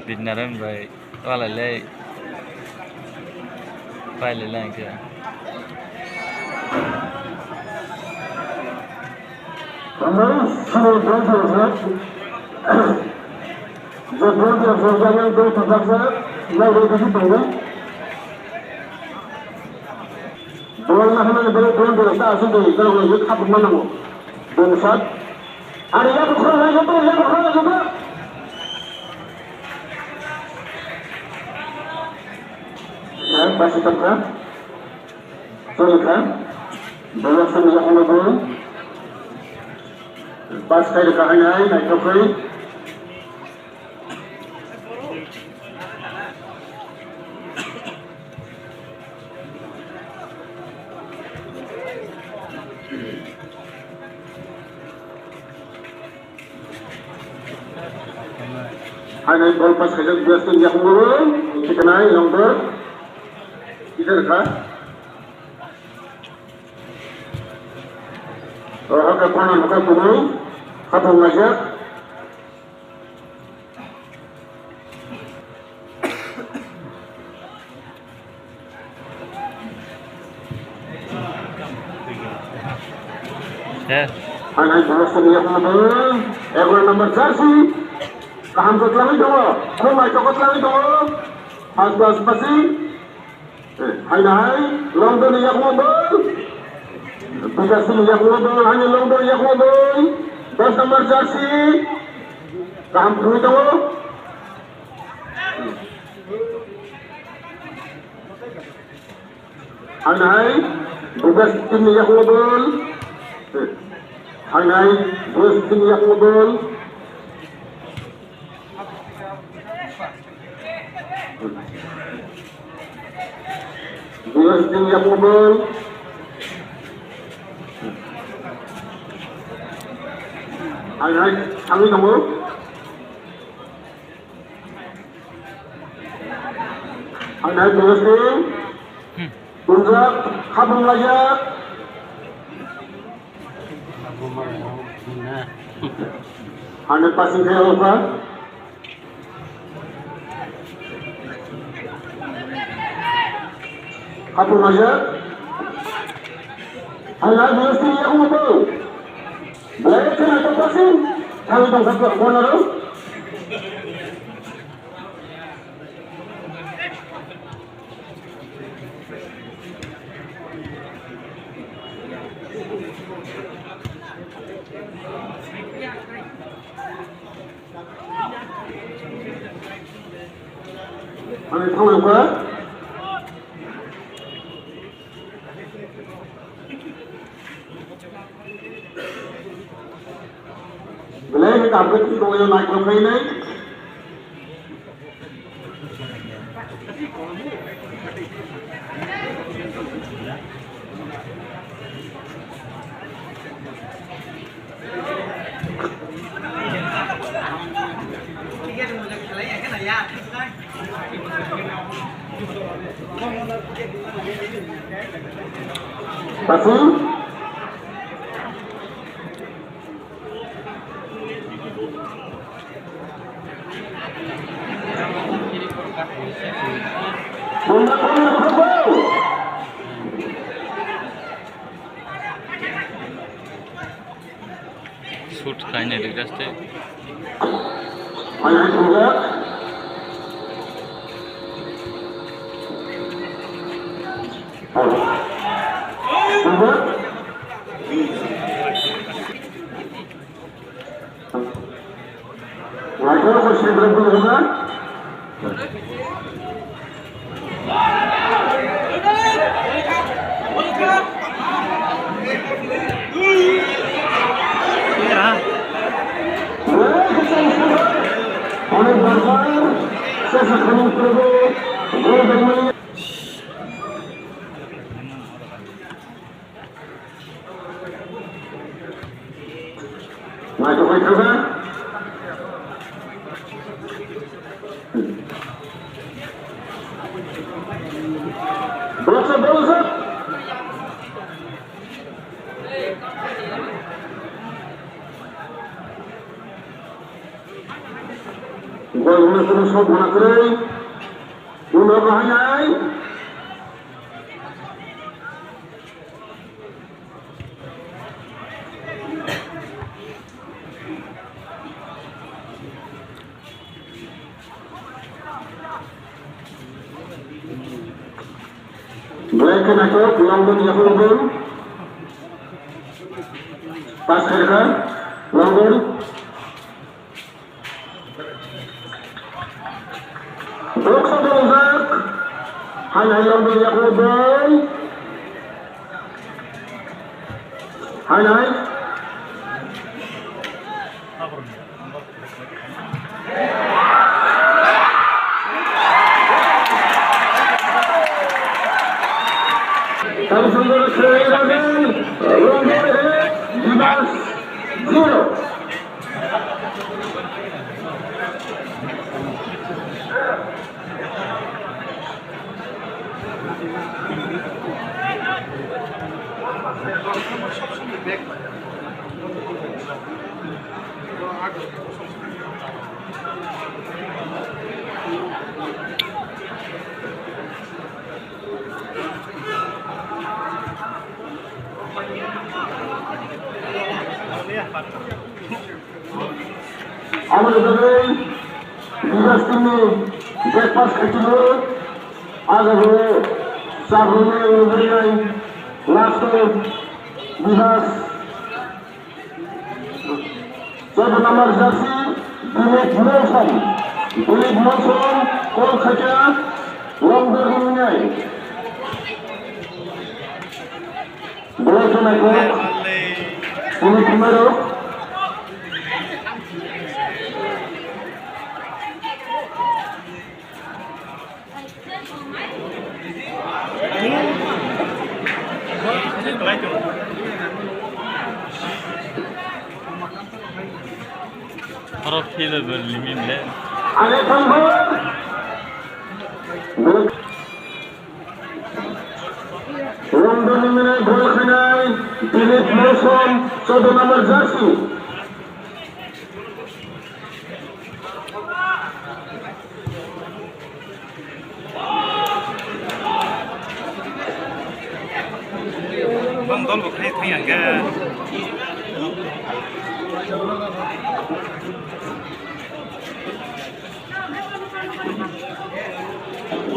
Binaran baik. Wala lay. File lang kaya. Pasukan Sultan Bola Sembilan Puluh Pas kaya kahanyai naik kopi Hanai bol pas kaya dua setengah puluh kita naik nomor kita dekat Haka pana maka kuno kapal ngajak Hanai bola setengah puluh ekor nomor jersey kaham kotlangi dong kumai kotlangi dong Hasbas pasi Hanai London yang ngobol Tugas ini yang ngobol hanya London yang ngobol 10 nomor jersey kaham kuno dong Hanai tugas ini yang ngobol Hanai tugas ini yang ngobol Tugas ini yang ngobol Hanai kami nomor Hanai tugas ini Tunjuk kabung layak Hanai passing kaya apa kabung layak Hanai tugas ini yang ngobol Boleh atau passing kami dong satu corner Hanai tahu apa Boleh kita update itu yang microphone ini Pasti Shoot kind of interesting. Hanai tunjuk Wajar kursi berapa juga? Oleh Bapak, saya akan terus berdoa. Maju ke sana. Bola. গল্পনা করে সব মনে করে কোন হয় নাই Mereka nak London yang London, pas mereka London, Brooks of Ozark, Hai London yang London, Hai. Kami sudah selesai London Dimas Zero. আমাদের বিকাশ তিনি breakfast খাচ্ছিল আজ হলো চার রুমে লাস্ট বিকাশ 14 নম্বর জার্সি দিলীপ মৌসুম কল থেকে লঙ্গর রুমে বলেছেন এখন তিনি ঘুমেরও Harap hile bölümümle. লন্ডনে গোলখানায় দিলীপ মৌসুম 14 number jersey Dol một cái thấy cái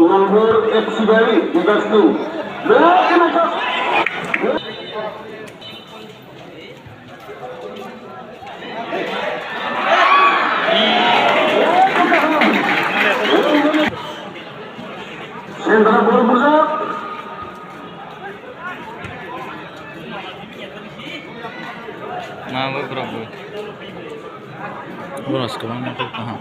number FC বাড়ি বিকাশ টু সেন্টার বল বুঝা Nah, gue berapa? Gue harus kemana tuh? Aha.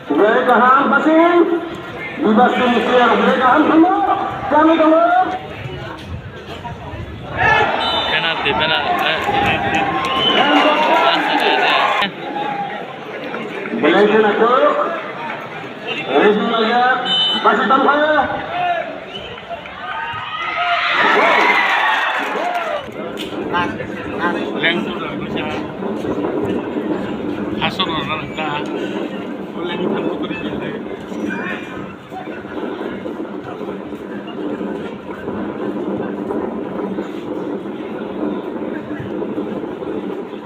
Mereka masing bebas Mesir, mereka semua kami tahu. Penalti. Belajar aku, ready aja, masih tambah ya. lento da bisa hasor na ta oleh ni kan motor ini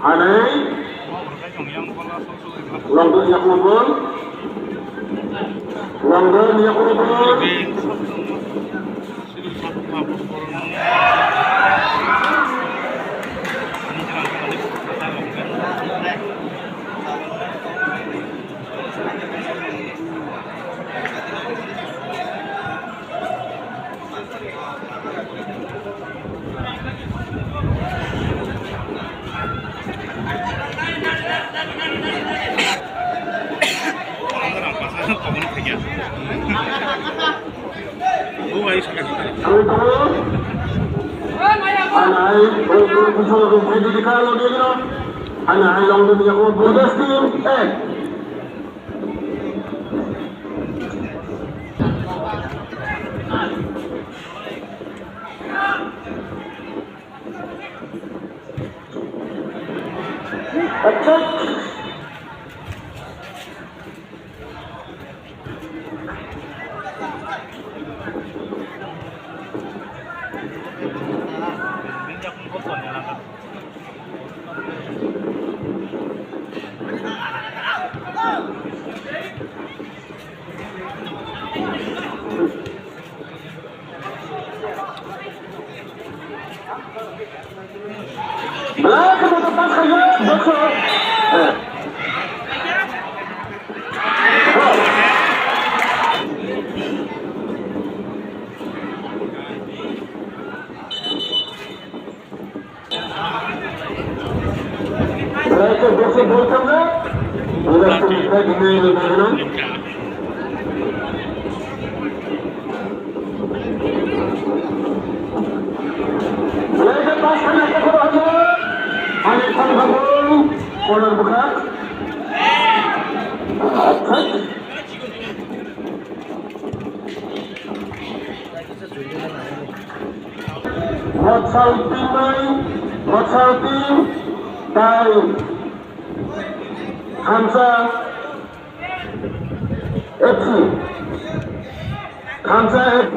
Aneh, London yang kubur, London yang kubur. Hai, bisa jadi di kalau dia gitu. Hanya hai long dia ko bodas team. Attack. Belakang untuk pas kerja, besok. Belakang besok boleh tak? Boleh kita gini mana? Belakang pas kerja kita kerja. Hanya kalau corner buka. Attack. Watch out team main. Watch out team. Time. Hamza. FC. Hamza FC.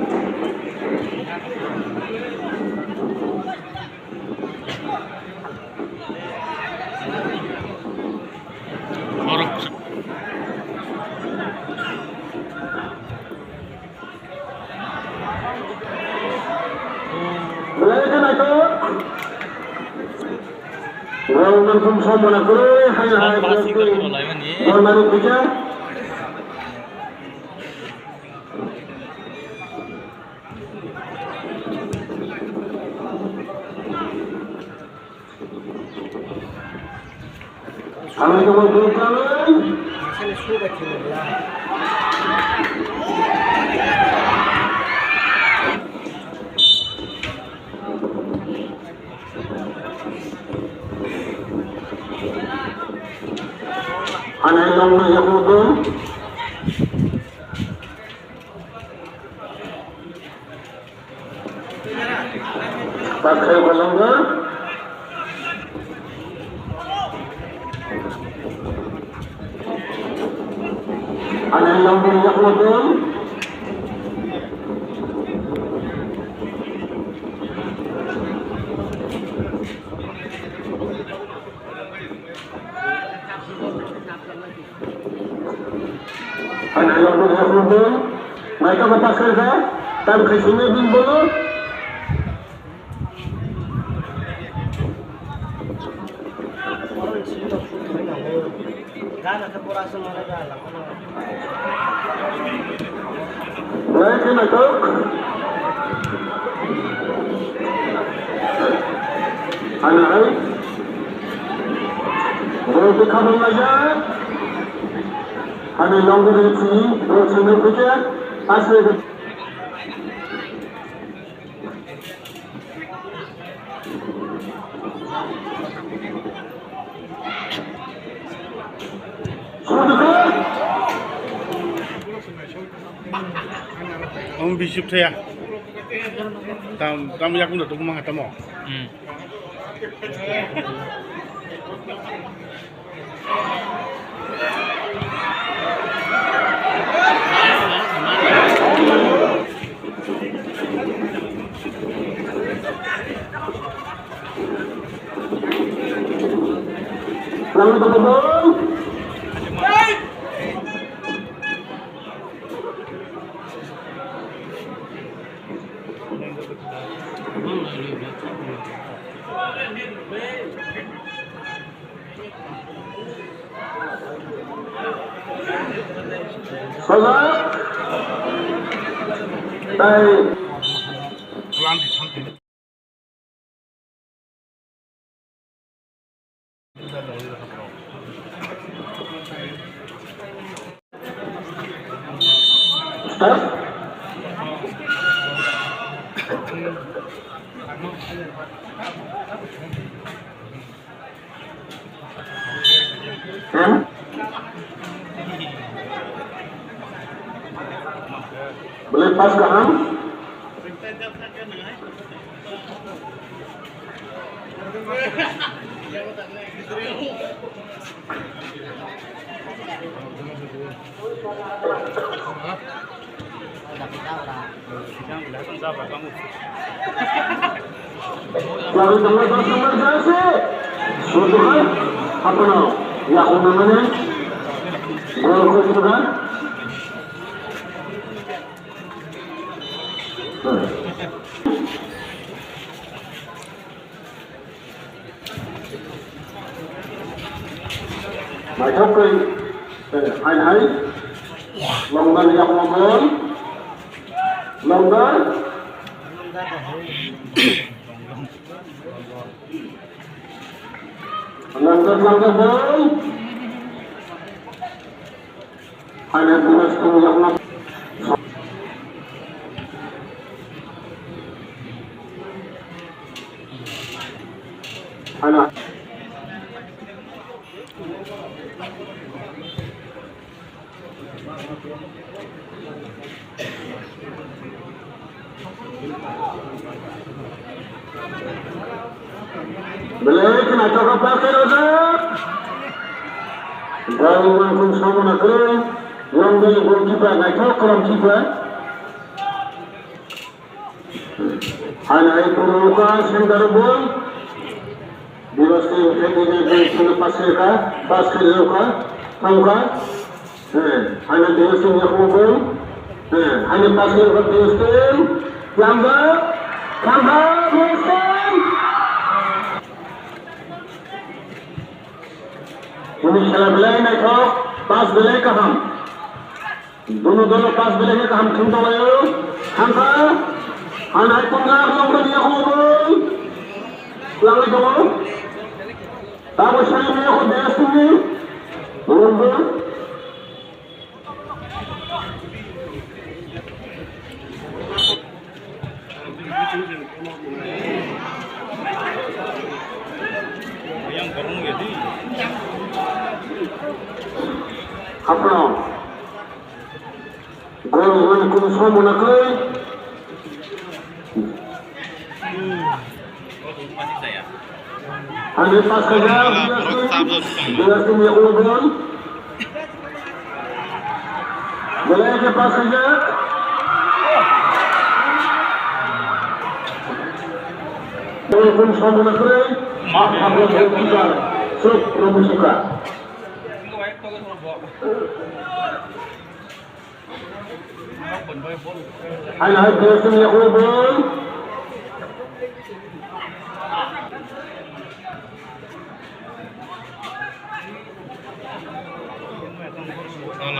Belakang itu. Orang langsung semua nak boleh. Hai. Orang baru kerja. Kami cuma dua kali. Masih sudah kira. Anak yang Yahudu. Pakai balangga. Anak yang Yahudu. Anak yang Yahudu. Mereka berpakaian saya. Dan kesini bimbul. Gana sa puraso mo regala. Mereka nak. Anak ay. Mereka kamu aja. Kami longer itu, proses kerja, asal. Om bisip saya. Tam yak udah tuh mah tamo. Selamat teman-teman. Salam. Baik. Stop. Boleh pas kaham? Lalu nomor jersey. Sudah apa nama? Ya aku namanya. Gol sudah. Macam kau, hai, longgar yang ngomong, longgar, boy, hanya tulis tu yang ngomong. Anak. Balik nak cakap pakai rozak. Gol langsung sama nak kering. Yang dari gol kita nak cakap keram kita. Hanya itu Lukas yang dari gol. Diwasi ini sudah pas ke Lukas, tangka. Hanya diwasi yang gol. Hanya pas ke Lukas diwasi. Lambat, diwasi. Ini salah belai naik kok, pas belai ke ham. Dono pas belai ke ham tunggu layu, hamka, anak punggah lomba dia kubur, langai kamu, tahu saya ni aku biasa ni, lomba. Yang korong gitu. Apa? Gol mana kau semua nak kau? Masih saya. Hanya pas kerja, dia punya gol. Boleh ke pas kerja? Gol pun semua nak kau. Mak apa yang kita sok promosuka. Hai biasa ni aku bol.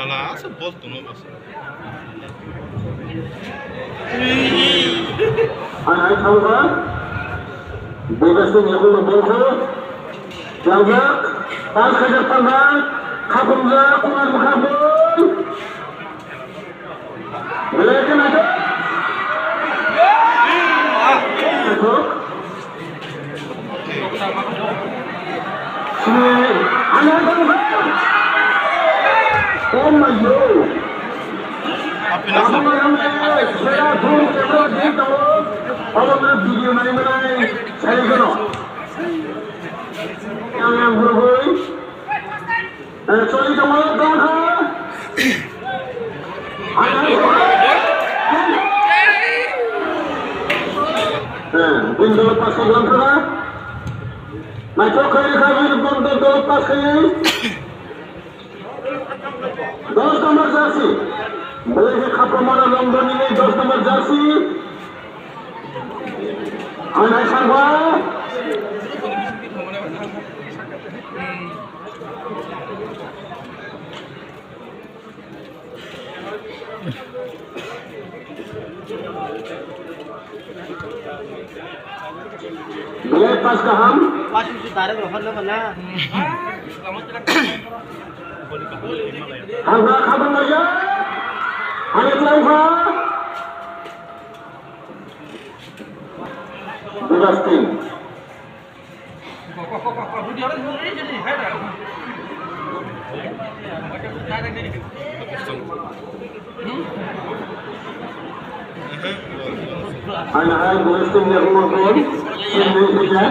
Lah, sebol tu no bos. Hai tahu kan? Biasa ni aku bol tu. Jaga, pas kerja tangan, kabum je, kuat kabum. Boleh kan ada? Betul. Sini, anak tahu. Oh my God. Apa nak? Saya turun kamera di tahu. Awak nak video mana? Saya kena. Yang berhoi. Sorry kamu tak ha? Bin lepas ke dalam sana. Macam kali bin lepas ke ini. 10 nomor jersey. Boleh kapal mana London ini 10 nomor jersey. Anak sangwa. Boleh pas ke ham? Pas itu tarik loh, mana mana? Harga kapan aja? Hanya telauha. Bebas tim. Anak-anak Muslim yang mengkon, semua kita.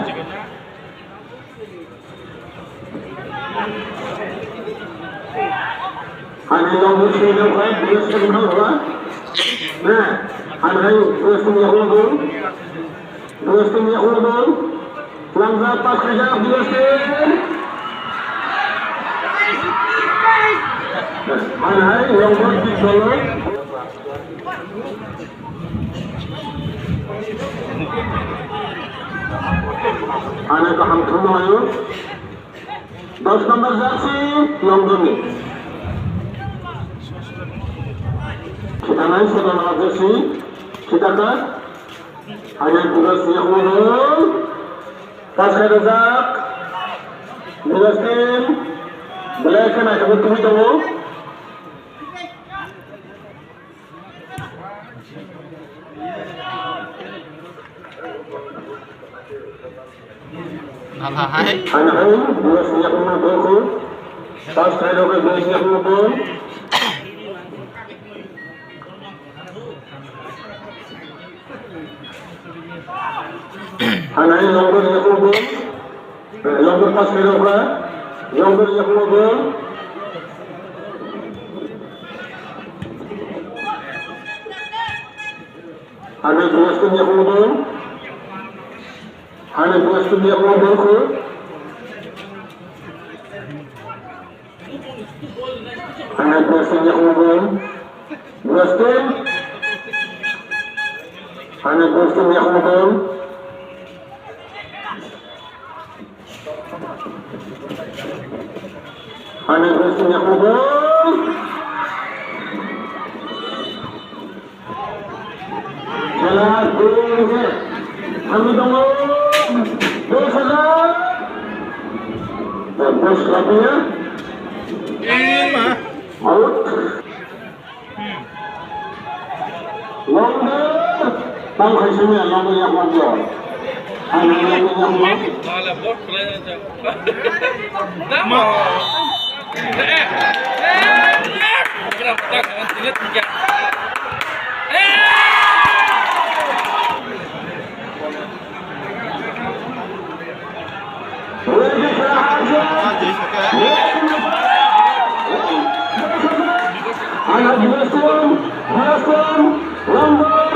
Anak-anak Muslim yang baik, Muslim yang baik. Nah, anak-anak Muslim yang mengkon, Muslim yang mengkon, langkah pas kerja Muslim. Anak-anak yang mengkon, Anak kaham semua itu 10 nomor jersey London ni. Kita naik 10 nomor jersey, kita kan hanya tugas yang umum. Pas kerazak, tugas tim, boleh kan aku betul itu. Anak-anak, dua siap mengumpul. Pas saya dokter dua siap mengumpul. Anak-anak nombor siap mengumpul. Nombor pas saya dokter, nombor siap mengumpul. Anak dua siap mengumpul. Anak dua siap mengumpul. Anak dua siap mengumpul. Dua siap. Anak dua siap mengumpul. Anak dua siap mengumpul. Jalan dulu. Kami tunggu. Terus saja. Terus lakunya. Out. Longer. Tahu hasilnya longer yang mana? Anak yang mana? Malah bot kalian aja. Nama. Kenapa tak ingat tiga? Anak Muslim, London,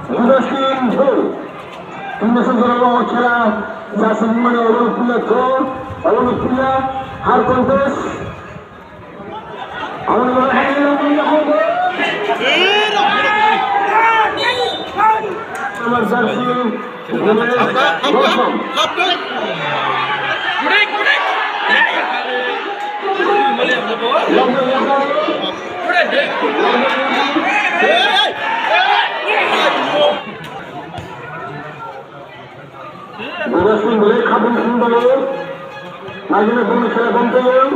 Muslim, Ini segera wawancara jasa mana orang punya gol, orang punya hal kontes, orang yang punya gol. Nomor jersey, Muslim boleh kabin sendiri, lagi nak beri saya bantuan.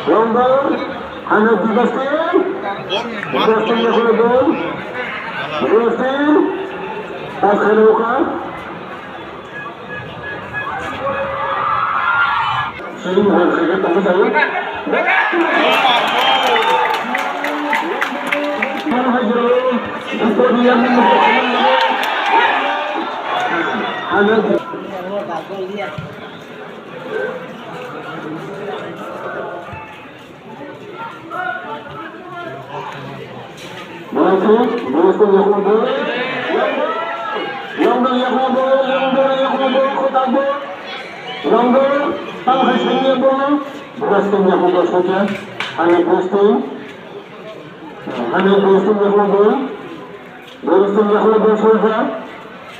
Lomba, hanya 3 tim. 3 tim yang boleh. 2 tim. Pas keluar. Sering harus ketemu saya. Untuk dia hanya Muslim yang mengubur, kotabur, London, tangkai sini boleh, Muslim yang mengubur saja, anak Muslim yang mengubur, Muslim yang mengubur saja,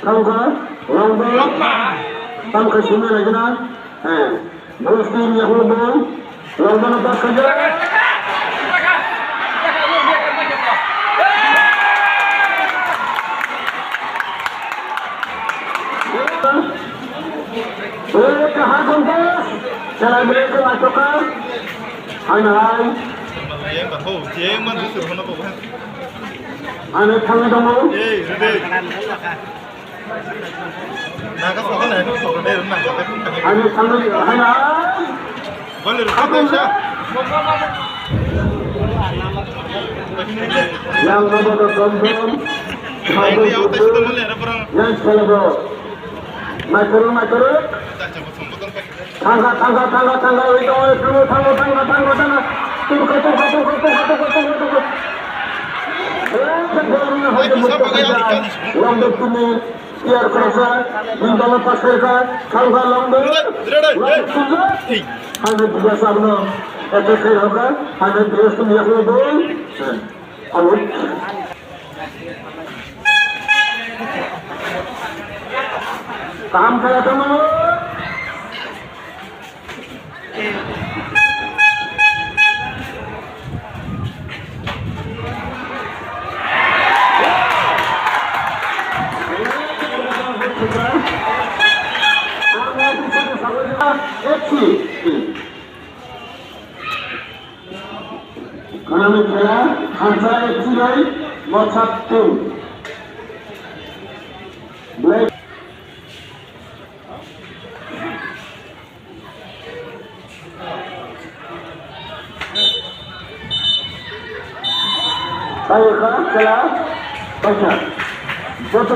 tangkai, London, tangkai sini lagi nak, Muslim yang mengubur, London apa saja. খেলা মিলেছে নাটকা হয় না হয় Yang tak tahu, yang mana suruh nak apa? আমি থামে দমো Eh, sudah. กระดานมันราคา Nak apa kan? Nak apa kan? Nak apa kan? আমি থামে হয় না Boleh rujuk saja. yang nomor dom Ini awak tak sudah boleh ada perang. yang খেলবো মাইকরো Tak cepat sambutkan pak. থাঙ্গা ওই তো থাঙ্গা তুমি কত লম্বে তুমি ইয়ার করেছে দিনতলা পাশ করেছে থাঙ্গা লম্বে হামে দিকে সামনে এতে সেই হোক হামে দিয়ে তুমি এখন বল আউট काम करा तुम खेला हांसा एक मछा team Baik, kalau baca, foto